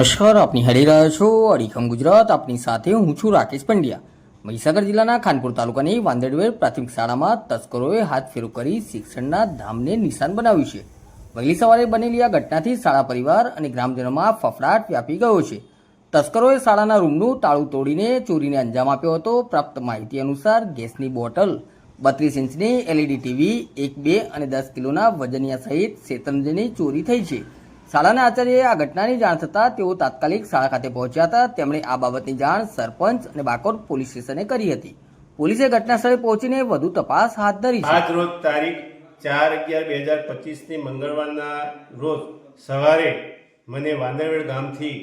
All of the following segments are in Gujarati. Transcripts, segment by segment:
નમસ્કાર, આપની હારી રહ્યા છો અડીખમ ગુજરાત. આપની સાથે હું છું રાકેશ પંડ્યા. મહીસાગર જિલ્લાના ખાનપુર તાલુકાની વાંદરડવેર પ્રાથમિક શાળામાં તસ્કરોએ હાથફેરો કરી શિક્ષણના ધામને નિશાન બનાવ્યું છે. વહેલી સવારે બનેલી આ ઘટનાથી શાળા પરિવાર અને ગ્રામજનોમાં ફફડાટ વ્યાપી ગયો છે. તસ્કરોએ શાળાના રૂમનું તાળું તોડીને ચોરીને અંજામ આપ્યો હતો. પ્રાપ્ત માહિતી અનુસાર ગેસની બોટલ, 32 ઇંચની LED ટીવી, 1, 2 અને 10 કિલોના વજનિયા સહિત શેતરંજની ચોરી થઈ છે. શાળાના આચાર્યએ આ ઘટનાની જાણ થતાં તેઓ તાત્કાલિક શાળા ખાતે પહોંચ્યા હતા. તેમણે આ બાબતની જાણ સરપંચ અને બાકોર પોલીસ સ્ટેશને કરી હતી. પોલીસે ઘટનાસ્થળે પહોંચીને વધુ તપાસ હાથ ધરી છે. આજ રોજ તારીખ 4/11/2025ની મંગળવારના રોજ સવારે મને વાંદરવેડ ગામથી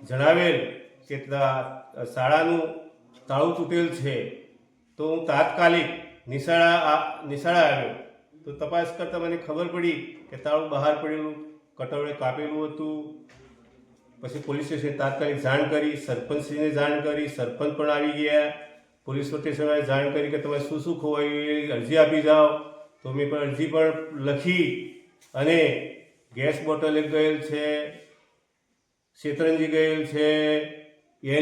જણાવેલ કે શાળાનું તાળું તૂટેલ છે. તો હું તાત્કાલિક નિશાળા આવ્યો તો તપાસ કરતાં મને ખબર પડી કે તાળું બહાર પડેલું, કટોળે કાપેલું હતું. પછી પોલીસ સ્ટેશને તાત્કાલિક જાણ કરી, સરપંચશ્રીને જાણ કરી, સરપંચ પણ આવી ગયા. પોલીસ સ્ટેશને જાણ કરી કે તમે શું શું ખોવાયું એ અરજી આપી જાઓ. તો મેં પણ અરજી પણ લખી અને ગેસ બોટલ એક ગયેલ છે, શેતરંજી ગયેલ છે,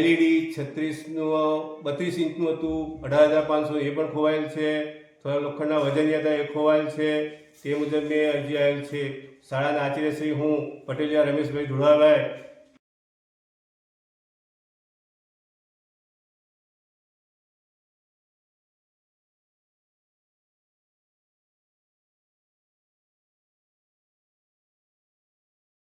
LED 32 ઇંચનું હતું 18,500 એ પણ ખોવાયેલ છે, થોડા લોખંડના વજનિયા હતા એ ખોવાયેલ છે. તે મુજબ મેં અરજી આવેલ છે. શાળાના આચાર્ય શ્રી હું પટેલિયા રમેશભાઈ ધુળાભાઈ